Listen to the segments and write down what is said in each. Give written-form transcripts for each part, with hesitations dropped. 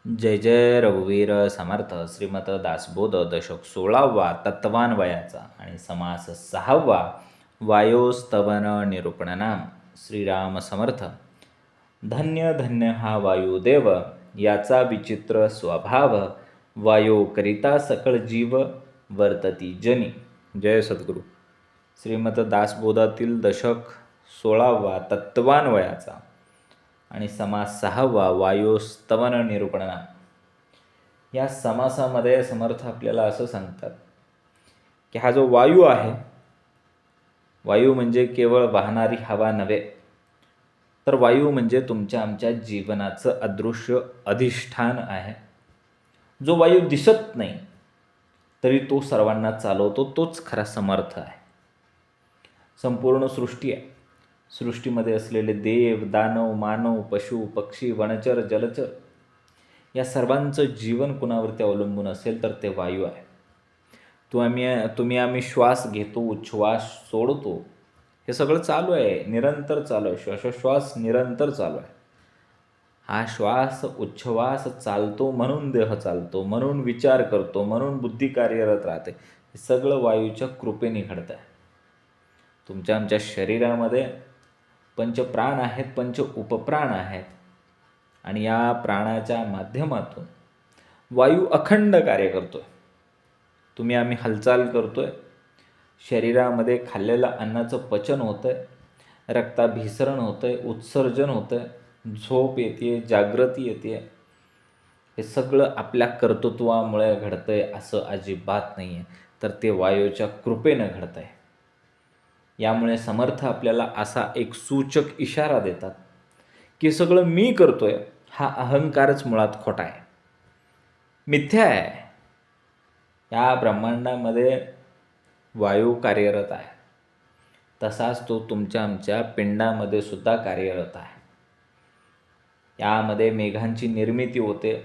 जय जय रघुवीर समर्थ. श्रीमत दासबोध दशक 16वा तत्वान्वयाचा आणि समास 6वा वायोस्तवन निरूपणनाम. श्रीराम समर्थ. धन्य धन्य हा वायुदेव, याचा विचित्र स्वभाव. वायो करिता सकळ जीव, वर्तती जनी. जय सद्गुरू. श्रीमत दासबोधातील दशक 16वा तत्वान्वयाचा आणि समास 6वा वायुस्तवन निरूपणनाम. या समासामध्ये समर्थ आपल्याला असं सांगतात की हा जो वायू आहे, वायू म्हणजे केवळ वाहणारी हवा नव्हे, तर वायू म्हणजे तुमच्या आमच्या जीवनाचं अदृश्य अधिष्ठान आहे. जो वायू दिसत नाही तरी तो सर्वांना चालवतो, तोच खरा समर्थ आहे. संपूर्ण सृष्टी आहे. सृष्टीमध्ये असलेले देव, दानव, मानव, पशु, पक्षी, वनचर, जलचर या सर्वांचं जीवन कुणावरती अवलंबून असेल तर ते वायू आहे. तुम्ही आम्ही श्वास घेतो, उच्छ्वास सोडतो, हे सगळं चालू आहे, निरंतर चालू आहे. श्वासोच्छ्वास निरंतर चालू आहे. हा श्वास उच्छ्वास चालतो म्हणून देह चालतो, म्हणून विचार करतो, म्हणून बुद्धी कार्यरत राहते. हे सगळं वायूच्या कृपेने घडतं आहे. तुमच्या आमच्या शरीरामध्ये पंचप्राण आहेत, पंच उपप्राण आहेत, आणि या प्राणाच्या माध्यमातून वायू अखंड कार्य करतो आहे. तुम्ही आम्ही हालचाल करतो आहे, शरीरामध्ये खाल्लेलं अन्नाचं पचन होतं आहे, रक्ताभिसरण होतं आहे, उत्सर्जन होतं आहे, झोप येते, जागृती येते. हे सगळं आपल्या कर्तृत्वामुळे घडतं आहे असं अजिबात नाही आहे, तर ते वायूच्या कृपेनं घडतं आहे. यामुळे समर्थ आपल्याला असा एक सूचक इशारा देतात की सगळं मी करतोय हा अहंकारच मुळात खोटा आहे, मिथ्या आहे. या ब्रह्मांडामध्ये वायू कार्यरत आहे, तसाच तो तुमच्या आमच्या पिंडामध्ये सुद्धा कार्यरत आहे. यामध्ये मेघांची निर्मिती होते,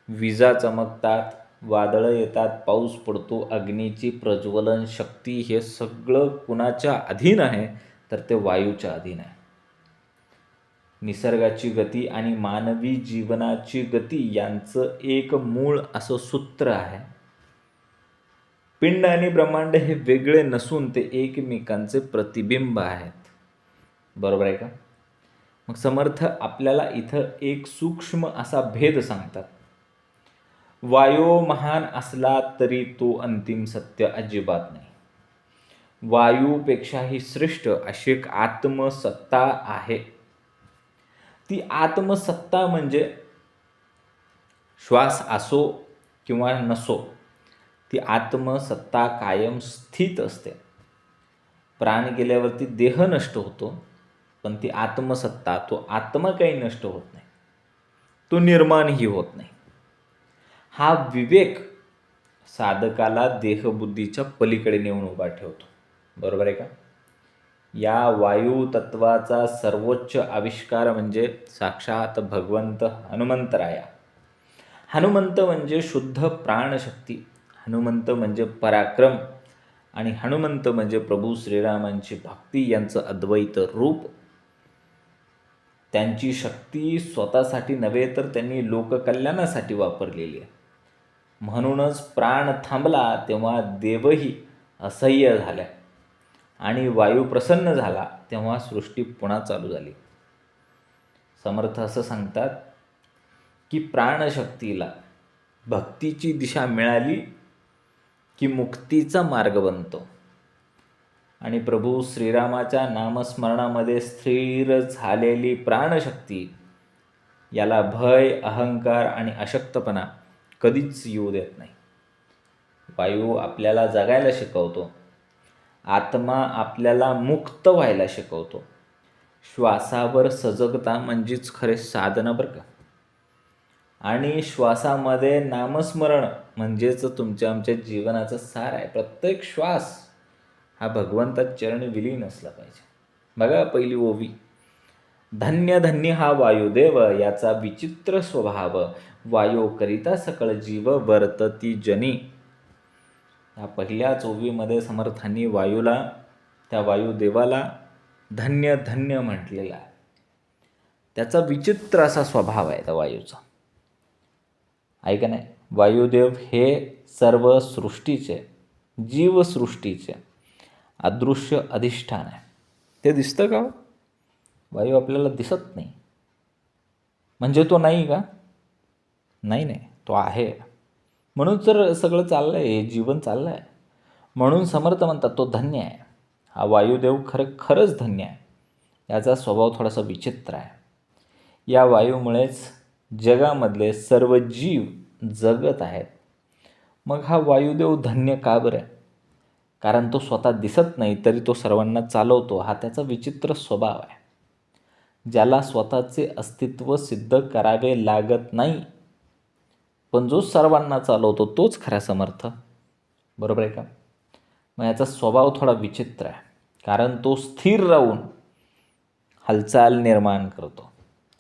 विजा चमकतात, वादळं येतात, पाऊस पडतो, अग्नीची प्रज्वलन शक्ती, हे सगळं कुणाच्या अधीन आहे तर ते वायूच्या अधीन आहे. निसर्गाची गती आणि मानवी जीवनाची गती यांचं एक मूळ असं सूत्र आहे. पिंड आणि ब्रह्मांड हे वेगळे नसून ते एकमेकांचे प्रतिबिंब आहेत. बरोबर आहे का? मग समर्थ आपल्याला इथं एक सूक्ष्म असा भेद सांगतात. वायू महान असला तरी तो अंतिम सत्य अजिबात नाही. वायूपेक्षाही श्रेष्ठ अशी एक आत्मसत्ता आहे. ती आत्मसत्ता म्हणजे श्वास असो किंवा नसो, ती आत्मसत्ता कायम स्थित असते. प्राण गेल्यावरती देह नष्ट होतो, पण ती आत्मसत्ता, तो आत्मा काही नष्ट होत नाही, तो निर्माणही होत नाही. हा विवेक साधकाला देहबुद्धीच्या पलीकडे नेऊन उभा ठेवतो. बरोबर आहे का? या वायू तत्वाचा सर्वोच्च आविष्कार म्हणजे साक्षात भगवंत हनुमंतराया. हनुमंत म्हणजे शुद्ध प्राणशक्ती, हनुमंत म्हणजे पराक्रम, आणि हनुमंत म्हणजे प्रभू श्रीरामांची भक्ती यांचं अद्वैत रूप. त्यांची शक्ती स्वतःसाठी नव्हे तर त्यांनी लोककल्याणासाठी वापरलेली आहे. म्हणूनच प्राण थांबला तेव्हा देवही असह्य झाल्या आणि वायू प्रसन्न झाला तेव्हा सृष्टी पुन्हा चालू झाली. समर्थ असं सांगतात की प्राणशक्तीला भक्तीची दिशा मिळाली की मुक्तीचा मार्ग बनतो, आणि प्रभू श्रीरामाच्या नामस्मरणामध्ये स्थिर झालेली प्राणशक्ती याला भय, अहंकार आणि अशक्तपणा कधीच येऊ देत नाही. वायू आपल्याला जगायला शिकवतो, आत्मा आपल्याला मुक्त व्हायला शिकवतो. श्वासावर सजगता म्हणजेच खरे साधना बरं का. आणि श्वासामध्ये नामस्मरण म्हणजेच तुमच्या आमच्या जीवनाचं सार आहे. प्रत्येक श्वास हा भगवंतात चरणी विलीन असला पाहिजे. बघा पहिली ओवी, धन्य धन्य हा वायुदेव, याचा विचित्र स्वभाव. वायो करिता सकळ जीव, वर्तती जनी. या पहिल्याच ओवीमध्ये समर्थांनी वायूला, त्या वायुदेवाला धन्य धन्य म्हटलेला आहे. त्याचा विचित्र असा स्वभाव आहे त्या वायूचा. आहे का नाही. वायुदेव हे सर्व सृष्टीचे, जीवसृष्टीचे अदृश्य अधिष्ठान आहे. ते दिसतं का? वायू आपल्याला दिसत नाही म्हणजे तो नाही का? नाही नाही, तो आहे. म्हणून तर सगळं चाललं आहे, जीवन चाललं आहे. म्हणून समर्थ म्हणतात तो धन्य आहे. हा वायुदेव खरंच धन्य आहे. याचा स्वभाव थोडासा विचित्र आहे. या वायूमुळेच जगामधले सर्व जीव जगत आहेत. मग हा वायुदेव धन्य का बरं आहे? कारण तो स्वतः दिसत नाही तरी तो सर्वांना चालवतो. हा त्याचा विचित्र स्वभाव आहे. ज्याला स्वतःचे अस्तित्व सिद्ध करावे लागत नाही, पण जो सर्वांना चालवतो तोच खरा समर्थ. बरोबर आहे का? मग याचा स्वभाव थोडा विचित्र आहे. कारण तो स्थिर राहून हालचाल निर्माण करतो.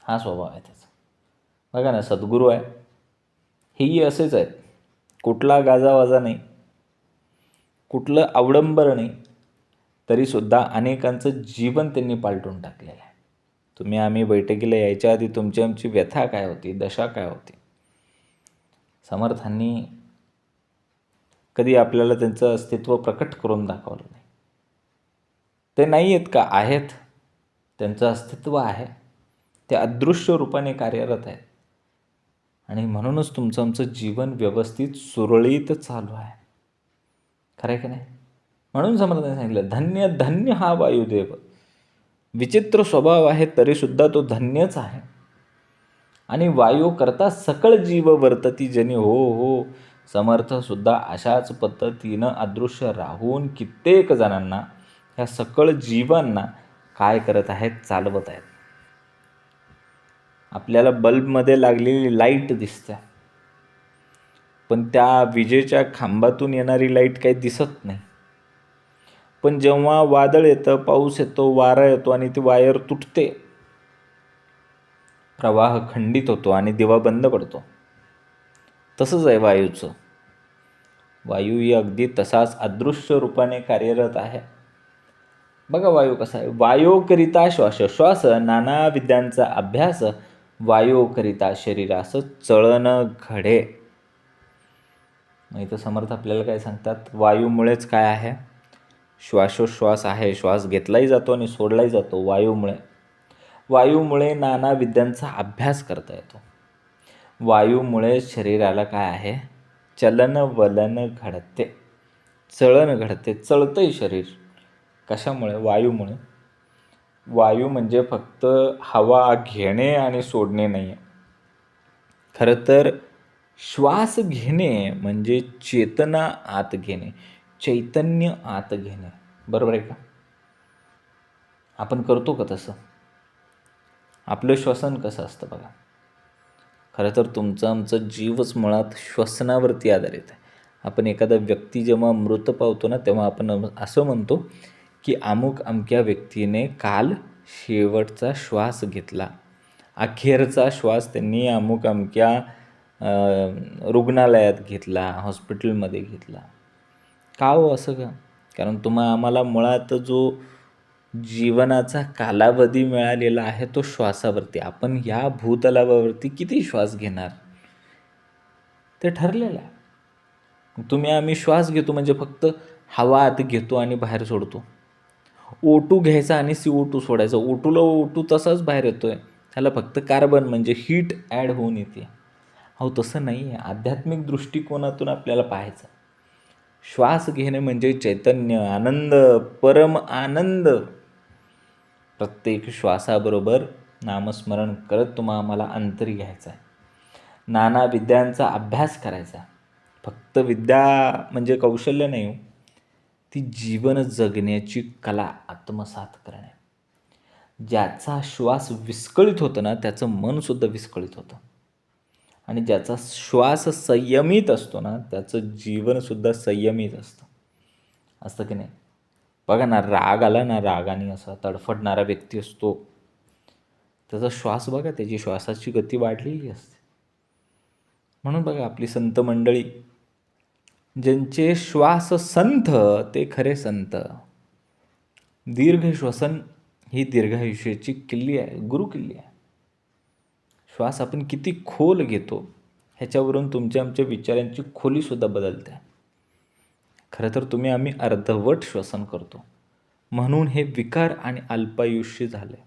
हा स्वभाव आहे त्याचा. बघा ना, सद्गुरू आहे, हेही असेच आहेत. कुठला गाजावाजा नाही, कुठलं अवडंबर नाही, तरीसुद्धा अनेकांचं जीवन त्यांनी पालटून टाकलेलं आहे. तुम्ही आम्ही बैठकीला यायच्या आधी तुमची आमची व्यथा काय होती, दशा काय होती. समर्थांनी कधी आपल्याला त्यांचं अस्तित्व प्रकट करून दाखवलं नाही. ते नाही आहेत का? आहेत. त्यांचं अस्तित्व आहे. ते अदृश्य रूपाने कार्यरत आहेत. आणि म्हणूनच तुमचं आमचं जीवन व्यवस्थित सुरळीत चालू आहे. खरं आहे की नाही? म्हणून समर्थांनी सांगितलं, धन्य धन्य हा वायुदेव. विचित्र स्वभाव आहे तरीसुद्धा तो धन्यच आहे. आणि वायू करता सकळ जीव वर्तती जनी. हो हो, समर्थसुद्धा अशाच पद्धतीनं अदृश्य राहून कित्येक जणांना, ह्या सकळ जीवांना काय करत आहेत? चालवत आहेत. आपल्याला बल्बमध्ये लागलेली लाईट दिसते, पण त्या विजेच्या खांबातून येणारी लाईट काही दिसत नाही. पण जेव्हा वादळ येतं, पाऊस येतो, वारा येतो आणि ती वायर तुटते, प्रवाह खंडित होतो आणि दिवा बंद पडतो. तसंच आहे वायूचं. वायूही अगदी तसाच अदृश्य रूपाने कार्यरत आहे. बघा वायू कसा आहे. वायोकरिता श्वास, श्वास नाना विद्यांचा अभ्यास, वायोकरिता शरीरास चळन घडे. मग इथं समर्थ आपल्याला काय सांगतात? वायूमुळेच काय आहे? श्वासोश्वास आहे. श्वास घेतलाही जातो आणि सोडलाही जातो वायूमुळे. वायूमुळे नाना विद्यांचा अभ्यास करता येतो. वायूमुळे शरीराला काय आहे? चलन वलन घडते, चळण घडते, चळतंय शरीर. कशामुळे? वायूमुळे. वायू म्हणजे फक्त हवा घेणे आणि सोडणे नाही आहे. खरं तर श्वास घेणे म्हणजे चेतना आत घेणे, चैतन्य आत घेणे. बरोबर आहे का? आपण करतो का तसं? आपलं श्वसन कसं असतं बघा. खरं तर तुमचं आमचं जीवच मुळात श्वसनावरती आधारित आहे. आपण एखादा व्यक्ती जेव्हा मृत पावतो ना, तेव्हा आपण असं म्हणतो की अमुक अमक्या व्यक्तीने काल शेवटचा श्वास घेतला, अखेरचा श्वास त्यांनी अमुक अमक्या रुग्णालयात घेतला, हॉस्पिटलमध्ये घेतला. का हो असं का? कारण आम्हाला मुळात जो जीवनाचा कालावधी मिळालेला आहे तो श्वासावरती. आपण ह्या भूतलावरती किती श्वास घेणार ते ठरलेलं आहे. तुम्ही आम्ही श्वास घेतो म्हणजे फक्त हवा आत घेतो आणि बाहेर सोडतो. O2 घ्यायचा आणि CO2 सोडायचा. O2ला O2 तसाच बाहेर येतो आहे. त्याला फक्त कार्बन म्हणजे हीट ॲड होऊन येते. अहो तसं नाही आहे. आध्यात्मिक दृष्टिकोनातून आपल्याला पाहायचं. श्वास घेणे म्हणजे चैतन्य, आनंद, परम आनंद. प्रत्येक श्वासाबरोबर नामस्मरण करत आम्हाला अंतरी घ्यायचं आहे. नाना विद्यांचा अभ्यास करायचा. फक्त विद्या म्हणजे कौशल्य नाही हो, ती जीवन जगण्याची कला आत्मसात करणे. ज्याचा श्वास विस्कळीत होतो ना, त्याचं मनसुद्धा विस्कळीत होतं. आणि ज्याचा श्वास संयमित असतो ना, त्याचं जीवनसुद्धा संयमित असतं की नाही? बघा ना, राग आला ना, रागाने असा तडफडणारा व्यक्ती असतो, त्याचा श्वास बघा, त्याची श्वासाची गती वाढलेली असते. म्हणून बघा आपली संत मंडळी, ज्यांचे श्वास संथ ते खरे संत. दीर्घ श्वसन ही दीर्घायुष्याची किल्ली आहे, गुरुकिल्ली आहे. श्वास आपण किती खोल घेतो ह्याच्यावरून तुमच्या आमच्या विचारांची खोलीसुद्धा बदलते. खरं तर तुम्ही आम्ही अर्धवट श्वसन करतो म्हणून हे विकार आणि अल्पायुष्य झाले.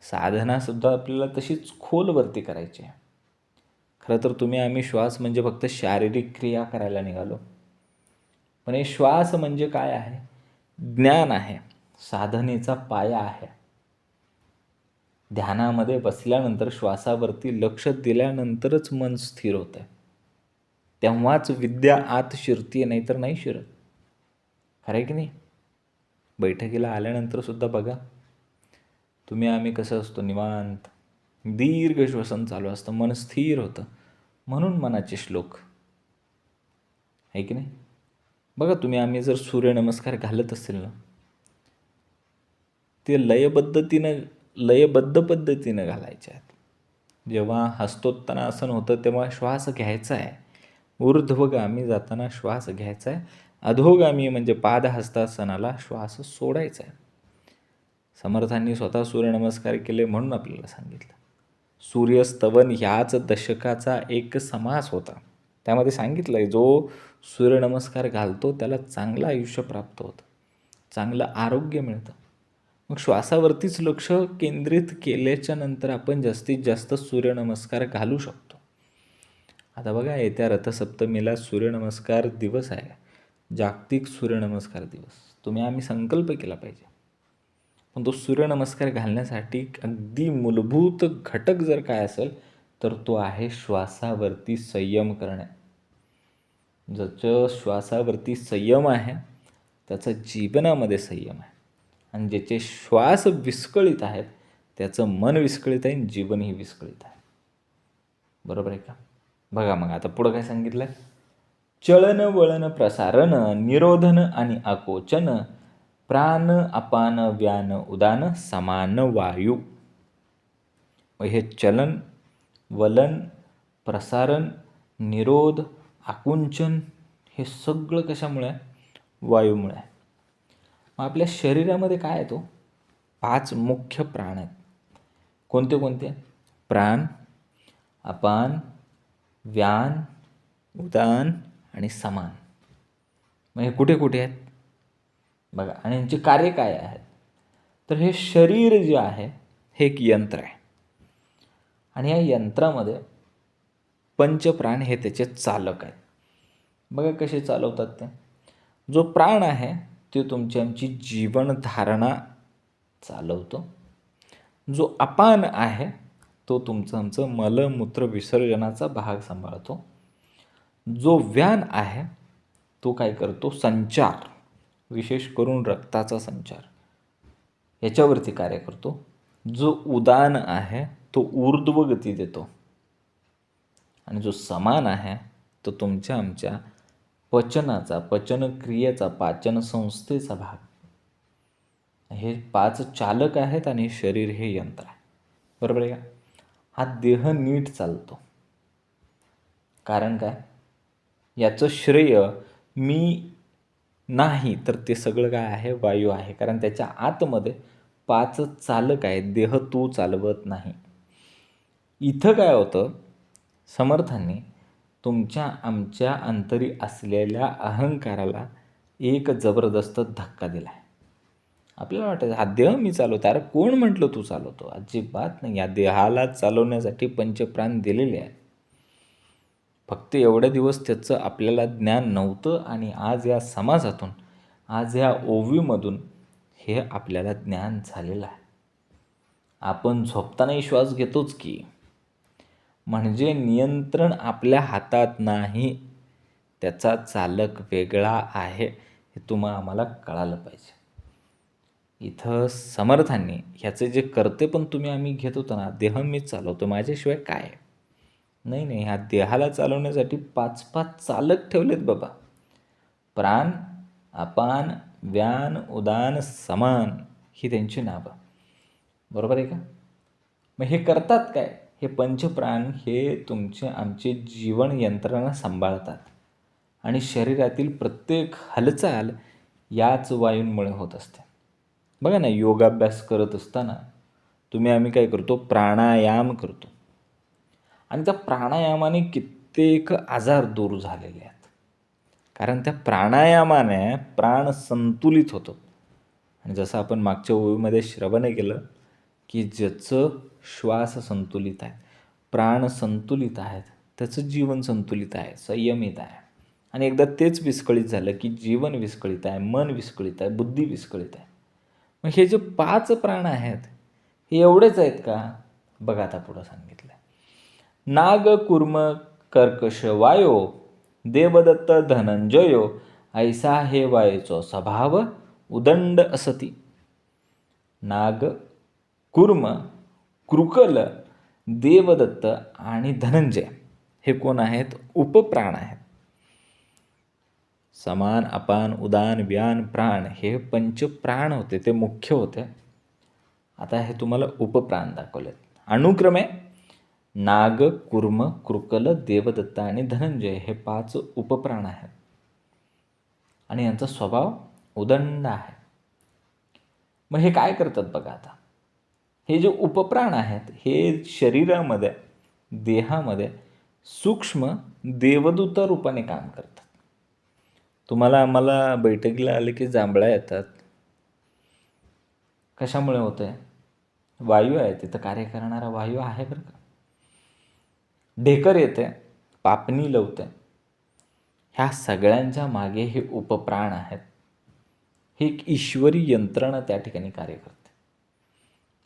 साधनासुद्धा आपल्याला तशीच खोलवरती करायची आहे. खरं तर तुम्ही आम्ही श्वास म्हणजे फक्त शारीरिक क्रिया करायला निघालो. पण हे श्वास म्हणजे काय आहे? ज्ञान आहे, साधनेचा पाया आहे. ध्यानामध्ये बसल्यानंतर श्वासावरती लक्ष दिल्यानंतरच मन स्थिर होतं. तेव्हाच विद्या आत शिरते, नाहीतर नाही शिरत. खरं आहे की नाही? बैठकीला आल्यानंतर सुद्धा बघा, तुम्ही आम्ही कसं असतो, निवांत दीर्घ श्वसन चालू असतं, मन स्थिर होतं. म्हणून मनाचे श्लोक आहे की नाही? बघा, तुम्ही आम्ही जर सूर्यनमस्कार घालत असेल ना, ते लयबद्ध पद्धतीनं घालायचे आहेत. जेव्हा हस्तोत्तानासन होतं तेव्हा श्वास घ्यायचा आहे. ऊर्ध्वगामी जाताना श्वास घ्यायचा आहे. अधोगामी म्हणजे पादहस्तासनाला श्वास सोडायचा आहे. समर्थांनी स्वतः सूर्यनमस्कार केले म्हणून आपल्याला सांगितलं. सूर्यस्तवन ह्याच दशकाचा एक समास होता. त्यामध्ये सांगितलं आहे, जो सूर्यनमस्कार घालतो त्याला चांगलं आयुष्य प्राप्त होतं, चांगलं आरोग्य मिळतं. मग श्वासावरतीच लक्ष केंद्रित केल्याच्या नंतर आपण जास्तीत जास्त सूर्यनमस्कार घालू शकतो. आता बघा, येत्या रथसप्तमीला सूर्यनमस्कार दिवस आहे, जागतिक सूर्यनमस्कार दिवस. तुम्ही आम्ही संकल्प केला पाहिजे. पण तो सूर्यनमस्कार घालण्यासाठी अगदी मूलभूत घटक जर काय असेल तर तो आहे श्वासावरती संयम करणे. ज्याचं श्वासावरती संयम आहे त्याचं जीवनामध्ये संयम आहे, आणि ज्याचे श्वास विस्कळीत आहेत त्याचं मन विस्कळीत आहे आणि जीवनही विस्कळीत आहे. बरोबर आहे का? बघा मग आता पुढं काय सांगितलं? चलन वळन प्रसारण निरोधन आणि आकोचन प्राण अपान व्यान उदान समान वायू. हे चलन, वलन, प्रसारण, निरोध, आकुंचन हे सगळं कशामुळे आहे? वायूमुळे आहे. मग आपल्या शरीरामध्ये काय आहे? तो 5 मुख्य प्राण आहेत. कोणते कोणते? प्राण, अपान, व्यान, उदान आणि समान. मग हे कुठे कुठे आहेत बघा, आणि यांचे कार्य काय आहेत? तर हे शरीर जे आहे हे एक यंत्र आहे, आणि या यंत्रामध्ये पंचप्राण हे त्याचे चालक आहेत. बघा कसे चालवतात ते. जो प्राण आहे ते तुमची आमची जीवनधारणा चालवतो. जो अपान आहे तो तुमचं आमचं मलमूत्र विसर्जनाचा भाग सांभाळतो. जो व्यान आहे तो काय करतो? संचार, विशेष करून रक्ताचा संचार, याच्यावरती कार्य करतो. जो उदान आहे तो ऊर्ध्व गती देतो, आणि जो समान आहे तो तुमच्या आमच्या पचनाचा, पचनक्रियेचा, पाचन संस्थेचा भाग. हे 5 चालक आहेत आणि हे शरीर हे यंत्र आहे. बरोबर आहे का? हा देह नीट चालतो. कारण काय? याचं श्रेय मी नाही, तर ते सगळं काय आहे? वायू आहे. कारण त्याच्या आतमध्ये 5 चालक आहेत. देह तू चालवत नाही. इथं काय होतं? समर्थांनी तुमच्या आमच्या अंतरी असलेल्या अहंकाराला एक जबरदस्त धक्का दिला आहे. आपल्याला वाटतं हा देह मी चालवतो. अरे कोण म्हटलं तू चालवतो? अजिबात नाही. या देहाला चालवण्यासाठी पंचप्राण दिलेले आहेत. फक्त एवढे दिवस त्याचं आपल्याला ज्ञान नव्हतं, आणि आज या समाजातून, आज या ओवीमधून हे आपल्याला ज्ञान झालेलं आहे. आपण झोपतानाही श्वास घेतोच की, म्हणजे नियंत्रण आपल्या हातात नाही, त्याचा चालक वेगळा आहे, हे आम्हाला कळालं पाहिजे. इथं समर्थांनी ह्याचे जे करते पण तुम्ही आम्ही घेत होतो ना, देह मीच चालवतो, माझ्याशिवाय काय? नाही, ह्या देहाला चालवण्यासाठी 5 चालक ठेवलेत बाबा. प्राण, अपान, व्यान, उदान, समान ही त्यांची नावं. बरोबर आहे का? मग हे करतात काय? हे पंचप्राण हे तुमचे आमचे जीवन यंत्रणा सांभाळतात, आणि शरीरातील प्रत्येक हालचाल याच वायूंमुळे होत असते. बघा ना, योगाभ्यास करत असताना तुम्ही आम्ही काय करतो? प्राणायाम करतो. आणि त्या प्राणायामाने कित्येक आजार दूर झालेले आहेत. कारण त्या प्राणायामाने प्राण संतुलित होतो. आणि जसं आपण मागच्या ओळीमध्ये श्रवण केलं की ज्याचं श्वास संतुलित आहे, प्राण संतुलित आहेत, त्याचं जीवन संतुलित आहे, संयमित आहे. आणि एकदा तेच विस्कळीत झालं की जीवन विस्कळीत आहे, मन विस्कळीत आहे, बुद्धी विस्कळीत आहे. मग हे जे 5 प्राण आहेत हे एवढेच आहेत का? बघा आता पुढं सांगितलं. नाग कुर्म कर्कश वायो देवदत्त धनंजयो ऐसा हे वायूचो स्वभाव उदंड असती. नाग, कुर्म, कृकल, देवदत्त आणि धनंजय हे कोण आहेत? उपप्राण आहेत. समान, अपान, उदान, व्यान, प्राण हे पंचप्राण होते, ते मुख्य होते. आता हे तुम्हाला उपप्राण दाखवलेत. अनुक्रमे नाग, कुर्म, कृकल, देवदत्त आणि धनंजय हे 5 उपप्राण आहेत. आणि यांचा स्वभाव उदंड आहे. मग हे काय करतात बघा आता. हे जे उपप्राण आहेत हे शरीरामध्ये, देहामध्ये सूक्ष्म देवदूत रूपाने काम करतात. तुम्हाला आम्हाला बैठकीला आले की जांभळ्या येतात. कशामुळे होतं आहे? वायू आहे, तिथं कार्य करणारा वायू आहे बरं का. ढेकर येते, पापणी लवते. ह्या सगळ्यांच्या मागे हे उपप्राण आहेत. ही एक ईश्वरी यंत्रणा त्या ठिकाणी कार्य करते.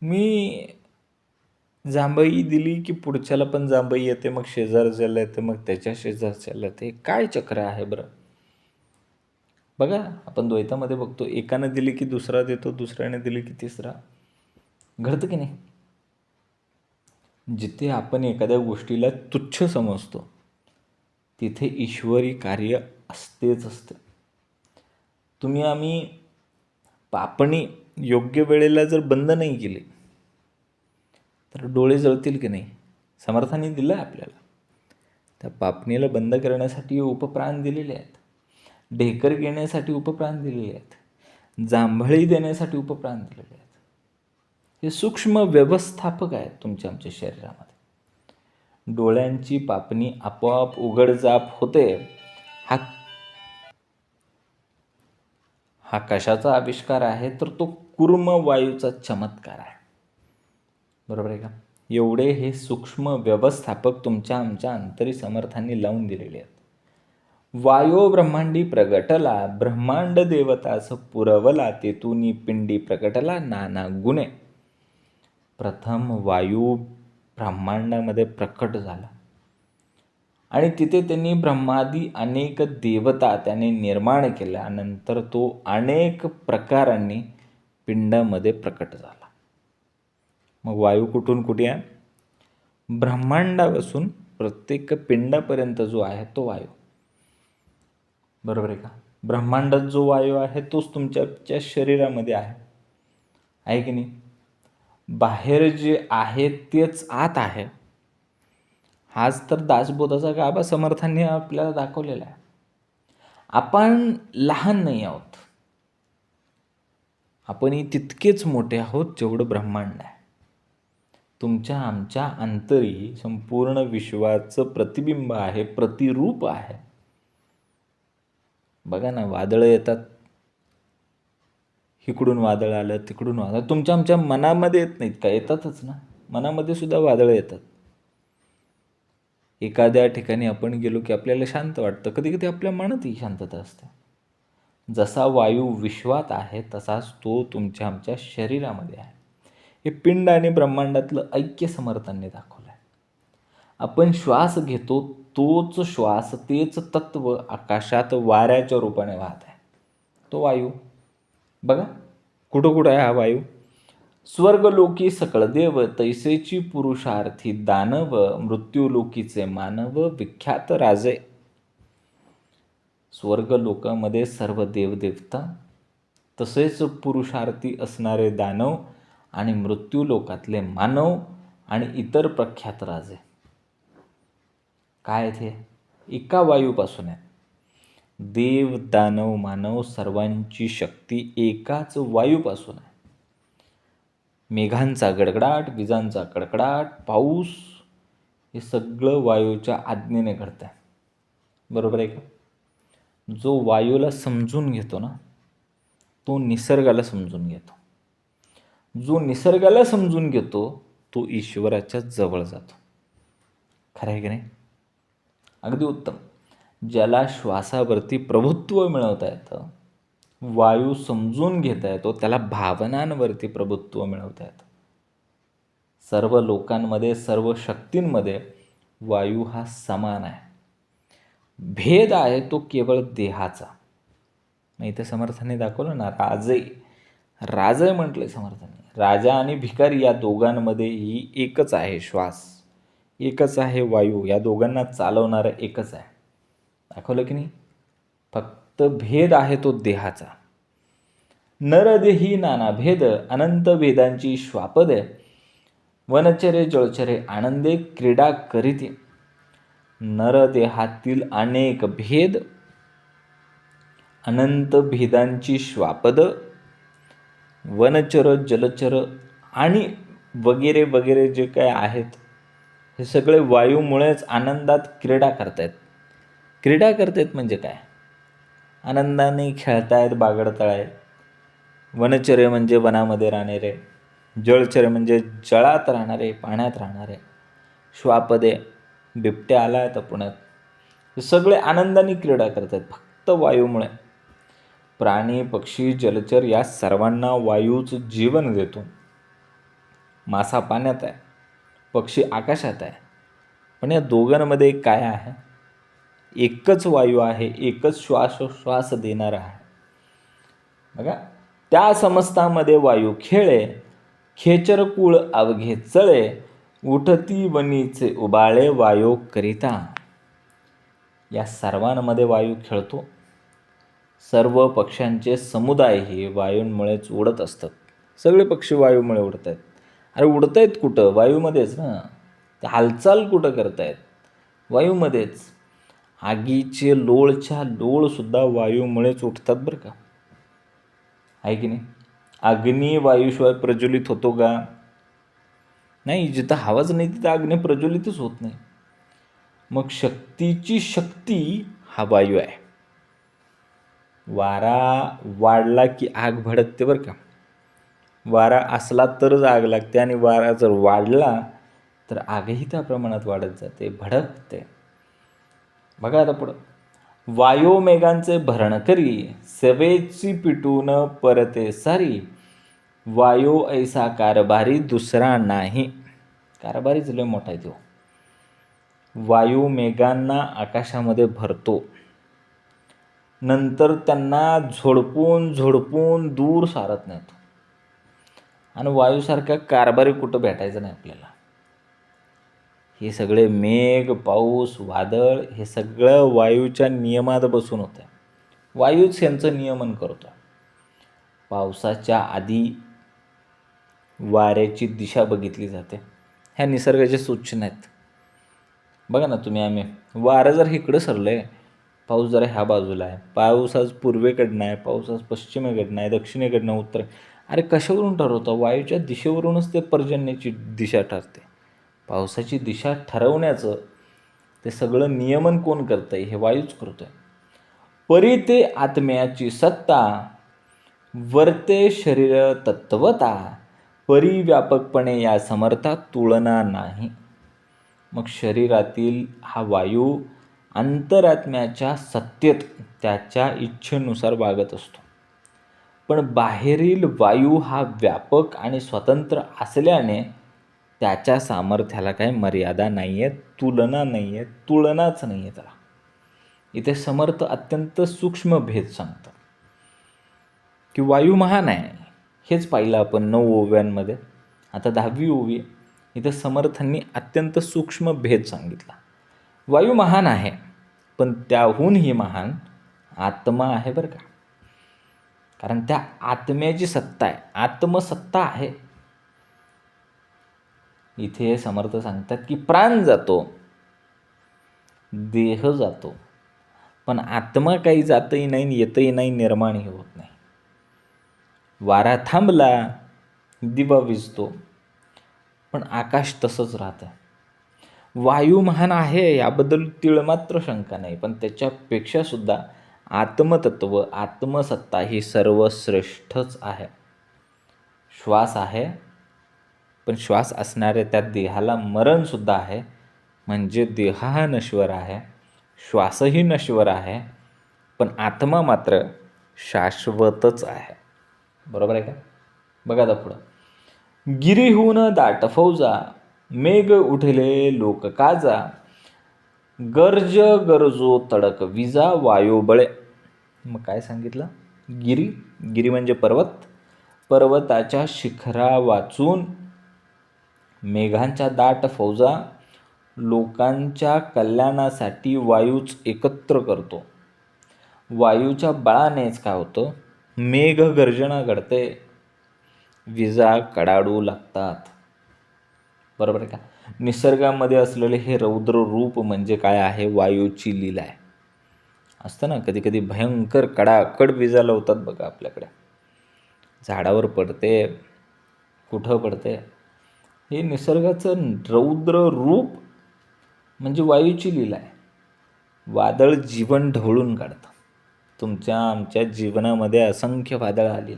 मी जांभई दिली की पुढच्याला पण जांभई येते, मग शेजारच्याला येते, मग त्याच्या शेजारच्याला येते. काय चक्र आहे बरं. बघा आपण द्वैतामध्ये बघतो, एकानं दिली की दुसरा देतो, दुसऱ्याने दिली की तिसरा. घडतं की नाही. जिथे आपण एखाद्या गोष्टीला तुच्छ समजतो तिथे ईश्वरी कार्य असतेच असते. तुम्ही आम्ही पापणी योग्य वेळेला जर बंद नाही केली तर डोळे जळतील की नाही. समर्थाने दिलं आहे आपल्याला. त्या पापणीला बंद करण्यासाठी उपप्राण दिलेले आहेत. ढेकर घेण्यासाठी उपप्राण दिलेले आहेत. जांभळी देण्यासाठी उपप्राण दिलेले आहेत. हे सूक्ष्म व्यवस्थापक आहेत तुमच्या आमच्या शरीरामध्ये. डोळ्यांची पापणी आपोआप उघडजाप होते. हा कशाचा आविष्कार आहे? तर तो कुर्म वायूचा चमत्कार आहे. बरोबर आहे का. एवढे हे सूक्ष्म व्यवस्थापक तुमच्या आमच्या अंतरी समर्थांनी लावून दिलेले आहेत. वायो ब्रह्मांडी प्रगटला, ब्रह्मांड देवतास पुरवला, तेतूनी पिंडी प्रगटला नाना गुणे. प्रथम वायू ब्रह्मांडामध्ये प्रकट झाला आणि तिथे त्यांनी ब्रह्मादी अनेक देवता त्याने निर्माण केल्या. नंतर तो अनेक प्रकारांनी पिंडामध्ये प्रकट झाला. मग वायू कुठून कुठे आहे? ब्रह्मांडापासून प्रत्येक पिंडापर्यंत जो आहे तो वायू. बरोबर आहे का. ब्रह्मांडात जो वायू आहे तोच तुमच्या शरीरामध्ये आहे की नाही. बाहेर जे आहे तेच आत आहे. हाच तर दासबोधाचा गाभा समर्थांनी आपल्याला दाखवलेला आहे. आपण लहान नाही आहोत. आपणही तितकेच मोठे आहोत जेवढं ब्रह्मांड आहे. तुमच्या आमच्या अंतरी संपूर्ण विश्वाचं प्रतिबिंब आहे, प्रतिरूप आहे. बघा ना, वादळं येतात. इकडून वादळ आलं, तिकडून वादळ. तुमच्या आमच्या मनामध्ये येत नाहीत का? येतातच ना. मनामध्ये सुद्धा वादळं येतात. एखाद्या ठिकाणी आपण गेलो की आपल्याला शांत वाटतं. कधी कधी आपल्या मनातही शांतता असते. जसा वायू विश्वात आहे तसाच तो तुमच्या आमच्या शरीरामध्ये आहे. हे पिंड आणि ब्रह्मांडातलं ऐक्य समर्थांनी दाखवलं आहे. आपण श्वास घेतो तोच श्वास, तेच तत्व आकाशात वाऱ्याच्या रूपाने वाहत आहे. तो वायू बघा कुठं कुठं आहे हा वायू. स्वर्गलोकी सकळ देव, तैसेची पुरुषार्थी दानव, मृत्यूलोकीचे मानव विख्यात राजे. स्वर्गलोकामध्ये सर्व देवदेवता, तसेच पुरुषार्थी असणारे दानव आणि मृत्यूलोकातले मानव आणि इतर प्रख्यात राजे. काय ते? एका वायूपासून आहे. देव, दानव, मानव सर्वांची शक्ती एकाच वायूपासून आहे. मेघांचा गडगडाट, विजांचा कडकडाट, पाऊस हे सगळं वायूच्या आज्ञेने घडतं आहे. बरोबर आहे का? जो वायूला समजून घेतो ना, तो निसर्गाला समजून घेतो. जो निसर्गाला समजून घेतो तो ईश्वराच्या जवळ जातो. खरं आहे की नाही? अगदी उत्तम. ज्याला श्वासावरती प्रभुत्व मिळवता येतं, वायू समजून घेता येतो, त्याला भावनांवरती प्रभुत्व मिळवता येतं. सर्व लोकांमध्ये, सर्व शक्तींमध्ये वायू हा समान आहे. भेद आहे तो केवळ देहाचा. मग इथे समर्थांनी दाखवलं ना, राजे म्हटले समर्थांनी. राजा आणि भिकारी या दोघांमध्येही एकच आहे श्वास, एकच आहे वायू, या दोघांना चालवणारं एकच आहे. दाखवलं की नाही? फक्त भेद आहे तो देहाचा. नरदेही नाना भेद, अनंत भेदांची श्वापदे, वनचरे जळचरे आनंदे क्रीडा करीती. नरदेहातील अनेक भेद, अनंत भेदांची श्वापद, वनचर जलचर आणि वगैरे वगैरे जे काय आहेत, हे सगळे वायूमुळेच आनंदात क्रीडा करतायत. क्रीडा करतायत म्हणजे काय? आनंदाने खेळतायत, बागडतायत. वनचरे म्हणजे वनामध्ये राहणारे, जळचरे म्हणजे जळात राहणारे, पाण्यात राहणारे, श्वापदे बिबट्या आला तर पुण्यात, हे सगळे आनंदाने क्रीडा करतात फक्त वायूमुळे. प्राणी पक्षी जलचर या सर्वांना वायूच जीवन देतो. मासा पाण्यात आहे, पक्षी आकाशात आहे, पण या दोघांमध्ये काय आहे? एकच वायू आहे, एकच श्वासोश्वास देणारा आहे. बघा, त्या समस्तामध्ये वायू खेळे, खेचर कुळ अवघे चळे, उठती वनीचे उबाळे वायू करिता. या सर्वांमध्ये वायू खेळतो. सर्व पक्ष्यांचे समुदायही वायूंमुळेच उडत असतात. सगळे पक्षी वायूमुळे उडत आहेत. अरे उडत आहेत कुठं? वायूमध्येच ना. ते हालचाल कुठं करतायत? वायूमध्येच. आगीचे लोळच्या लोळसुद्धा वायूमुळेच उठतात बरं का. आहे की नाही? अग्नी वायूशिवाय प्रज्वलित होतो का? नाही. जिथं हवाच नाही तिथं अग्नी प्रज्वलितच होत नाही. मग शक्तीची शक्ती हा वायू आहे. वारा वाढला की आग भडकते बरं का. वारा असला तरच आग लागते, आणि वारा जर वाढला तर आगही त्या प्रमाणात वाढत जाते, भडकते. बघा आता पुढं. वायो मेघांचे भरण करी, सवेची पिटून परते सारी. वायो ऐसा कारभारी दुसरा नाही. कारभारीच लय मोठा आहे तो. वायू मेघांना आकाशामध्ये भरतो, नंतर त्यांना झोडपून झोडपून दूर सारत नेतो. आणि वायूसारखा कारभारी कुठं भेटायचं नाही आपल्याला. हे सगळे मेघ, पाऊस, वादळ हे सगळं वायूच्या नियमात बसून होतं. वायूच यांचं नियमन करतो. पावसाच्या आधी वाऱ्याची दिशा बघितली जाते. ह्या निसर्गाच्या सूचना आहेत. बघा ना तुम्ही, वारं जर इकडं सरलं आहे, पाऊस जरा ह्या बाजूला आहे, पाऊस आज पूर्वेकडनं आहे, पाऊस आज पश्चिमेकडनं आहे, दक्षिणेकडनं उत्तर. अरे कशावरून ठरवतं? वायूच्या दिशेवरूनच ते पर्जन्याची दिशा ठरते. पावसाची दिशा ठरवण्याचं ते सगळं नियमन कोण करतं आहे? हे वायूच करतो आहे. परी ते आत्म्याची सत्ता, वर्ते शरीर तत्वता, परिव्यापकपणे या समर्था तुलना नाही. मग शरीरातील हा वायू अंतरात्म्याच्या सत्तेत त्याच्या इच्छेनुसार वागत असतो. पण बाहेरील वायू हा व्यापक आणि स्वतंत्र असल्याने त्याच्या सामर्थ्याला काही मर्यादा नाही आहे, तुलना नाही आहे, तुलनाच नाही आहे त्याला. इथे समर्थ अत्यंत सूक्ष्म भेद सांगतात की वायू महान आहे. हेच पाहिलं आपण 9 ओव्यांमध्ये. आता 10वी ओवी. इथं समर्थांनी अत्यंत सूक्ष्म भेद सांगितला. वायू महान आहे, पण त्याहूनही महान आत्मा आहे बरं का. कारण त्या आत्म्याची सत्ता आहे, आत्मसत्ता आहे. इथे समर्थ सांगतात की प्राण जातो, देह जातो, पण आत्मा काही जातही नाही, येतही नाही, निर्माणही होत नाही. वारा थांबला, दिवा विझतो, पण आकाश तसंच राहतं. वायू महान आहे याबद्दल तिळमात्र शंका नाही, पण त्याच्यापेक्षा सुद्धा आत्मतत्व, आत्मसत्ता ही सर्वश्रेष्ठच आहे. श्वास आहे, पण श्वास असणाऱ्या त्या देहाला मरणसुद्धा आहे. म्हणजे देह हा नश्वर आहे, श्वासही नश्वर आहे, पण आत्मा मात्र शाश्वतच आहे. बरोबर आहे का? बघा आता पुढं. गिरीहून दाट फौजा, मेघ उठले लोक काजा, गर्ज गरजो तडक विजा वायो बळे. मग काय सांगितलं? गिरी, गिरी म्हणजे पर्वत, पर्वताच्या शिखरा वाचून मेघांच्या दाट फौजा लोकांच्या कल्याणासाठी वायूच एकत्र करतो. वायूच्या बळानेच काय होतं? मेघ गर्जना घडते, विजा कडाडू लागतात. बरोबर आहे का? निसर्गामध्ये असलेले हे रौद्र रूप म्हणजे काय आहे? वायूची लीला आहे. असतं ना कधी कधी भयंकर कडाकड विजा लावतात बघा आपल्याकडे, झाडावर पडते, कुठं पडते. हे निसर्गाचं रौद्र रूप म्हणजे वायूची लीला आहे. वादळ जीवन ढवळून काढतं. तुमच्या आमच्या जीवनामध्ये असंख्य वादळ आली,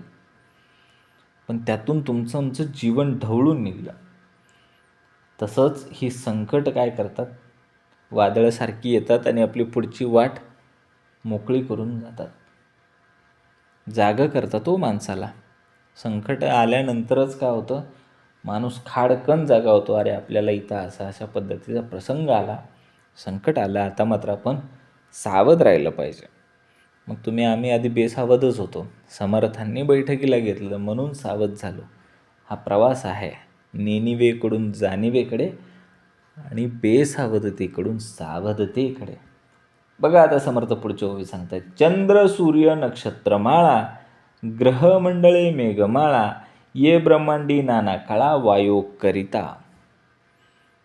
पण त्यातून तुमचं आमचं जीवन ढवळून निघलं. तसंच ही संकट काय करतात? वादळासारखी येतात आणि आपली पुढची वाट मोकळी करून जातात. जागं करतात हो माणसाला. संकट आल्यानंतरच काय होतं? माणूस खाडकन जागा होतो. अरे आपल्याला इथं अशा पद्धतीचा प्रसंग आला, संकट आलं, आता मात्र आपण सावध राहिलं पाहिजे. मग तुम्ही आम्ही आधी बेसावधच होतो. समर्थांनी बैठकीला घेतलं म्हणून सावध झालो. हा प्रवास आहे नेनिवेकडून जाणिवेकडे आणि बेसावधतेकडून सावधतेकडे. बघा आता समर्थ पुढचे ओवी सांगतात. चंद्र सूर्य नक्षत्रमाळा, ग्रहमंडळे मेघमाळा, ये ब्रह्मांडी नाना कळा वायो करिता.